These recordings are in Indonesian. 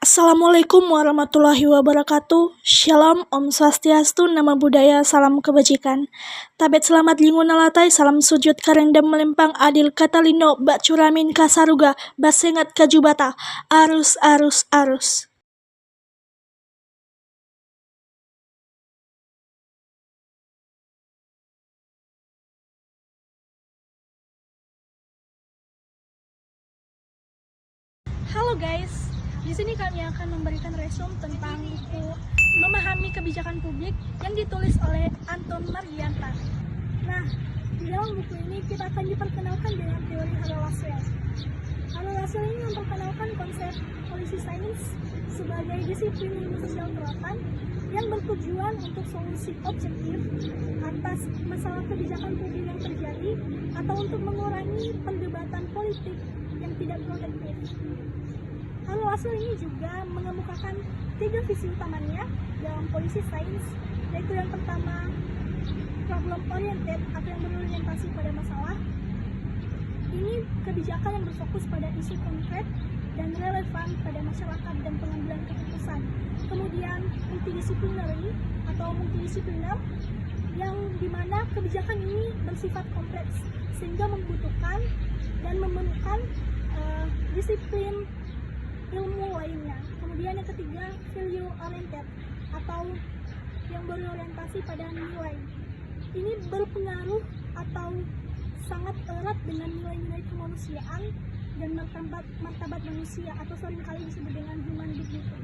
Assalamualaikum warahmatullahi wabarakatuh. Shalom, Om Swastiastu, Nama Budaya, Salam Kebajikan. Tabet selamat lingun alatai, salam sujud karendam melempang adil katalino, bak curamin kasaruga, basengat kajubata, arus arus arus. Halo guys, di sini kami akan memberikan resume tentang buku Memahami Kebijakan Publik yang ditulis oleh Anton Margianta. Nah, di dalam buku ini kita akan diperkenalkan dengan teori Harold-Laswell. Harold-Laswell ini memperkenalkan konsep policy science sebagai disiplin ilmu sosial terapkan yang bertujuan untuk solusi objektif atas masalah kebijakan publik yang terjadi atau untuk mengurangi perdebatan politik yang tidak produktif. Harold-Laswell ini juga mengemukakan 3 visi utamanya dalam policy science, yaitu yang pertama problem oriented atau yang berorientasi pada masalah. Ini kebijakan yang berfokus pada isu konkret dan relevan pada masyarakat dan pengambilan keputusan. Kemudian multidisciplinary atau multidisipliner, yang dimana kebijakan ini bersifat kompleks sehingga membutuhkan dan memerlukan disiplin ilmu lainnya. Kemudian yang ketiga value oriented atau yang berorientasi pada nilai. Ini berpengaruh atau sangat erat dengan nilai-nilai kemanusiaan dan martabat manusia atau seringkali disebut dengan human dignity.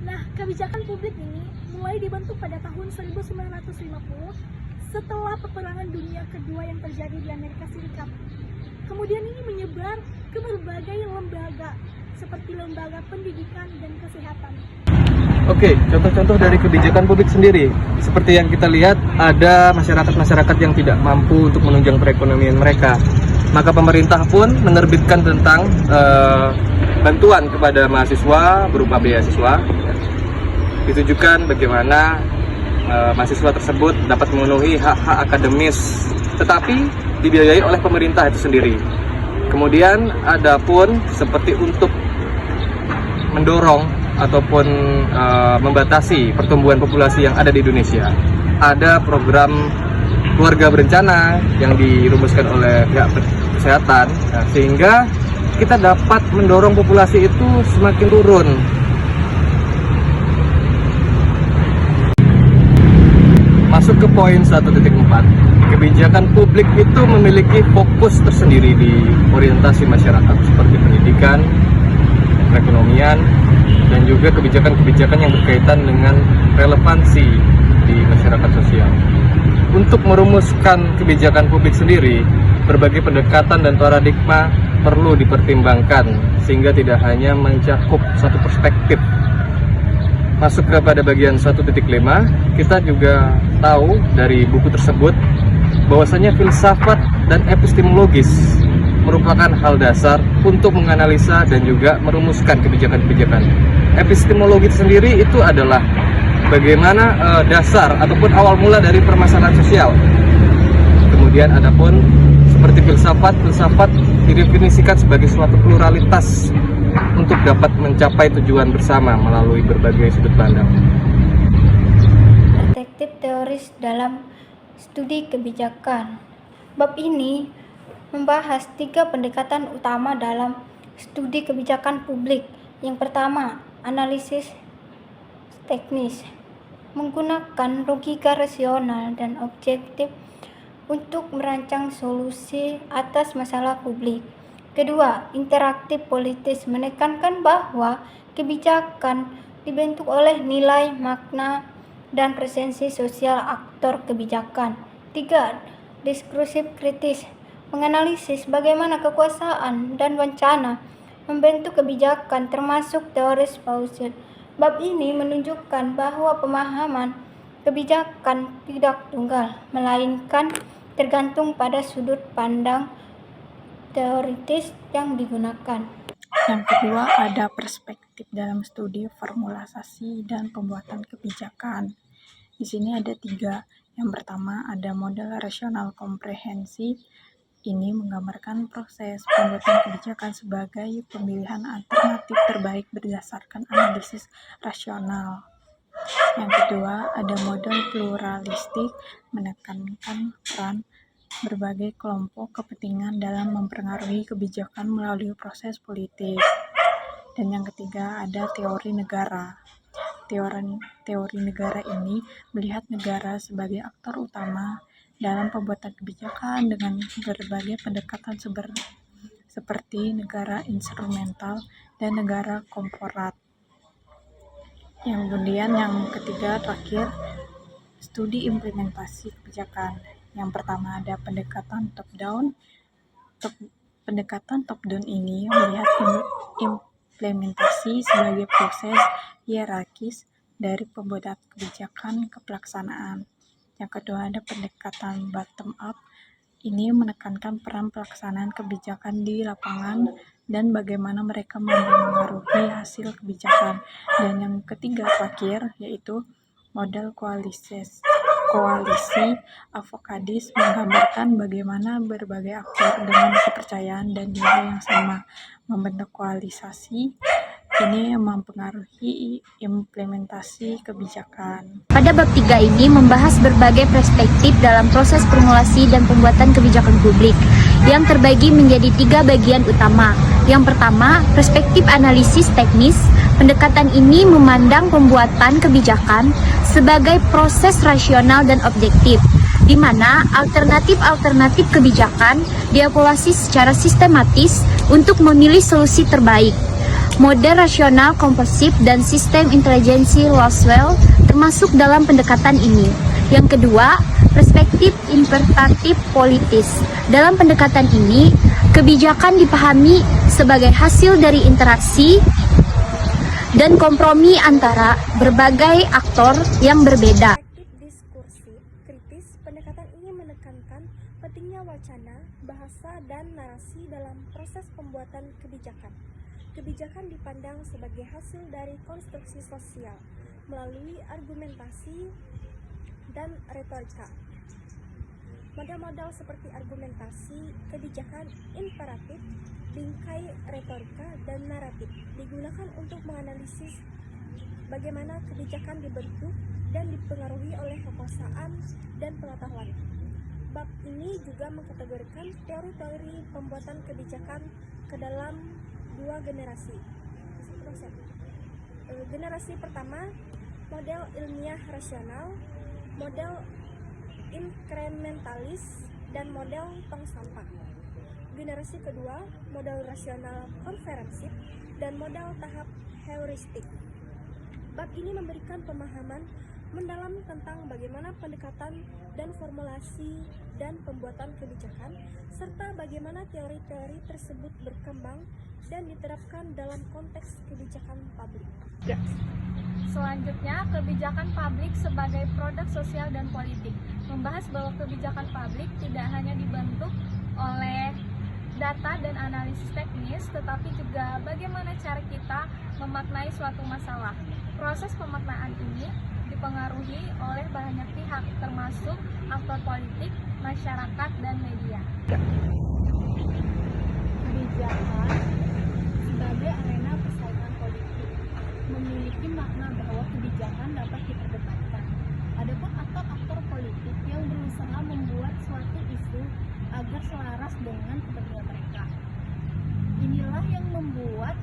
Nah, kebijakan publik ini mulai dibentuk pada tahun 1950 setelah peperangan dunia kedua yang terjadi di Amerika Serikat. Kemudian ini menyebar ke berbagai lembaga seperti lembaga pendidikan dan kesehatan. Oke, contoh-contoh dari kebijakan publik sendiri. Seperti yang kita lihat, ada masyarakat-masyarakat yang tidak mampu untuk menunjang perekonomian mereka. Maka pemerintah pun menerbitkan tentang bantuan kepada mahasiswa berupa beasiswa. Ditujukan bagaimana mahasiswa tersebut dapat memenuhi hak-hak akademis, tetapi dibiayai oleh pemerintah itu sendiri. Kemudian ada pun seperti untuk mendorong ataupun membatasi pertumbuhan populasi yang ada di Indonesia. Ada program keluarga berencana yang dirumuskan oleh pihak kesehatan, sehingga kita dapat mendorong populasi itu semakin turun. Masuk ke poin 1.4. Kebijakan publik itu memiliki fokus tersendiri di orientasi masyarakat seperti pendidikan, perekonomian, dan juga kebijakan-kebijakan yang berkaitan dengan relevansi di masyarakat sosial. Untuk merumuskan kebijakan publik sendiri, berbagai pendekatan dan paradigma perlu dipertimbangkan sehingga tidak hanya mencakup satu perspektif. Masuk kepada bagian 1.5, kita juga tahu dari buku tersebut bahwasanya filsafat dan epistemologis merupakan hal dasar untuk menganalisa dan juga merumuskan kebijakan-kebijakan. Epistemologi sendiri itu adalah bagaimana dasar ataupun awal mula dari permasalahan sosial. Kemudian adapun seperti filsafat didefinisikan sebagai suatu pluralitas untuk dapat mencapai tujuan bersama melalui berbagai sudut pandang. Perspektif teoris dalam studi kebijakan. Bab ini membahas 3 pendekatan utama dalam studi kebijakan publik. Yang pertama, analisis teknis, menggunakan logika rasional dan objektif untuk merancang solusi atas masalah publik. Kedua, interaktif politis, menekankan bahwa kebijakan dibentuk oleh nilai, makna, dan presensi sosial aktor kebijakan. 3. Diskursif kritis, menganalisis bagaimana kekuasaan dan wacana membentuk kebijakan termasuk teoris Faucier. Bab ini menunjukkan bahwa pemahaman kebijakan tidak tunggal, melainkan tergantung pada sudut pandang teoritis yang digunakan. Yang kedua, ada perspektif dalam studi formulasi dan pembuatan kebijakan. Di sini ada 3. Yang pertama, ada model rasional komprehensif. ini menggambarkan proses pembuatan kebijakan sebagai pemilihan alternatif terbaik berdasarkan analisis rasional. Yang kedua, ada model pluralistik menekankan peran berbagai kelompok kepentingan dalam mempengaruhi kebijakan melalui proses politik. Dan yang ketiga, ada teori negara. Teori negara ini melihat negara sebagai aktor utama dalam pembuatan kebijakan dengan berbagai pendekatan seperti negara instrumental dan negara korporat. Kemudian yang ketiga terakhir, studi implementasi kebijakan. Yang pertama ada pendekatan top down. Pendekatan top down ini melihat implementasi sebagai proses hierarkis dari pembuatan kebijakan ke pelaksanaan. Yang kedua ada pendekatan bottom up. Ini menekankan peran pelaksanaan kebijakan di lapangan dan bagaimana mereka mempengaruhi hasil kebijakan. Dan yang ketiga terakhir yaitu model koalisi avokadis menggambarkan bagaimana berbagai aktor dengan kepercayaan dan nilai yang sama membentuk koalisasi. Ini mempengaruhi implementasi kebijakan. Pada bab 3 ini membahas berbagai perspektif dalam proses formulasi dan pembuatan kebijakan publik yang terbagi menjadi 3 bagian utama. Yang pertama, perspektif analisis teknis. Pendekatan ini memandang pembuatan kebijakan sebagai proses rasional dan objektif, di mana alternatif kebijakan dievaluasi secara sistematis untuk memilih solusi terbaik. Model rasional komposite dan sistem intelijensi Laswell termasuk dalam pendekatan ini. Yang kedua, perspektif interpretatif politis. Dalam pendekatan ini, kebijakan dipahami sebagai hasil dari interaksi dan kompromi antara berbagai aktor yang berbeda. Perspektif diskursif kritis, pendekatan ini menekankan pentingnya wacana, bahasa, dan narasi dalam proses pembuatan kebijakan. Kebijakan dipandang sebagai hasil dari konstruksi sosial melalui argumentasi dan retorika. Model-model seperti argumentasi, kebijakan imperatif, bingkai retorika, dan naratif digunakan untuk menganalisis bagaimana kebijakan dibentuk dan dipengaruhi oleh kekuasaan dan pengetahuan. Bab ini juga mengkategorikan teori-teori pembuatan kebijakan ke dalam 2 generasi. Generasi pertama, model ilmiah rasional, model inkrementalis, dan model tong sampah. Generasi kedua, model rasional konferensif, dan model tahap heuristik. Bab ini memberikan pemahaman mendalam tentang bagaimana pendekatan dan formulasi dan pembuatan kebijakan, serta bagaimana teori-teori tersebut berkembang dan diterapkan dalam konteks kebijakan publik. Selanjutnya, kebijakan publik sebagai produk sosial dan politik. Membahas bahwa kebijakan publik tidak hanya dibentuk oleh data dan analisis teknis, tetapi juga bagaimana cara kita memaknai suatu masalah. Proses pemaknaan ini dipengaruhi oleh banyak pihak, termasuk aktor politik, masyarakat, dan media. Kebijakan sebagai arena persaingan politik memiliki makna bahwa kebijakan dapat diperdebatkan. Adapun aktor-aktor politik yang berusaha membuat suatu isu agar selaras dengan kepentingan mereka. Inilah yang membuat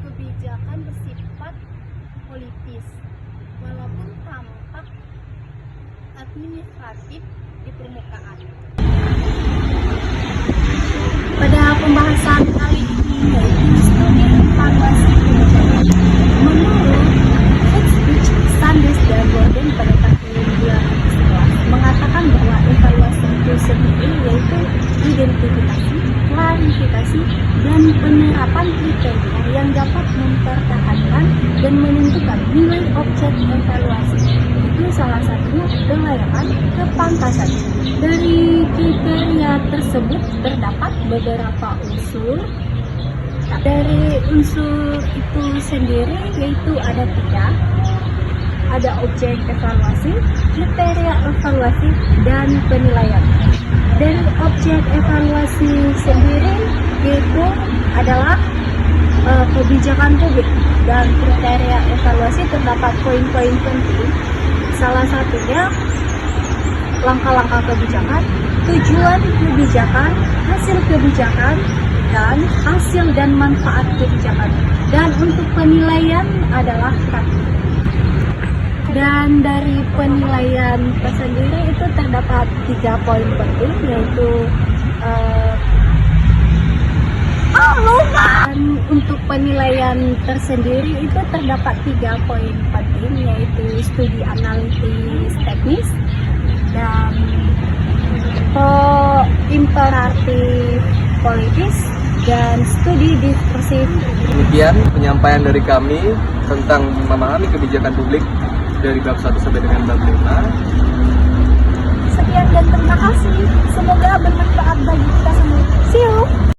kebijakan bersifat politis, walaupun tampak administratif di permukaan. Pada pembahasan kali ini yaitu studi evaluasi kebijakan. Menurut Hexbridge, Sanders, dan Gordon pada tahun 2011 mengatakan bahwa evaluasi itu sendiri yaitu identifikasi, klarifikasi, dan penerapan kriteria yang dapat mempertahankan dan menentukan nilai objek evaluasi. Itu salah satunya kelayakan kepantasan. Dari kriteria tersebut terdapat beberapa unsur. Dari unsur itu sendiri yaitu ada 3. Ada objek evaluasi, kriteria evaluasi, dan penilaian. Dari objek evaluasi sendiri itu adalah kebijakan publik, dan kriteria evaluasi terdapat poin-poin penting. Salah satunya langkah-langkah kebijakan, tujuan kebijakan, hasil kebijakan, dan hasil dan manfaat kebijakan. Dan untuk penilaian adalah praktik. Dan dari penilaian tersendiri itu terdapat 3 poin penting, yaitu dan untuk penilaian tersendiri itu terdapat 3 poin penting, yaitu studi analitis teknis dan imperatif politis dan studi diskursif. Demikian penyampaian dari kami tentang memahami kebijakan publik dari bab 1 sampai dengan bab 5. Sekian dan terima kasih. Semoga bermanfaat bagi kita semua. See you.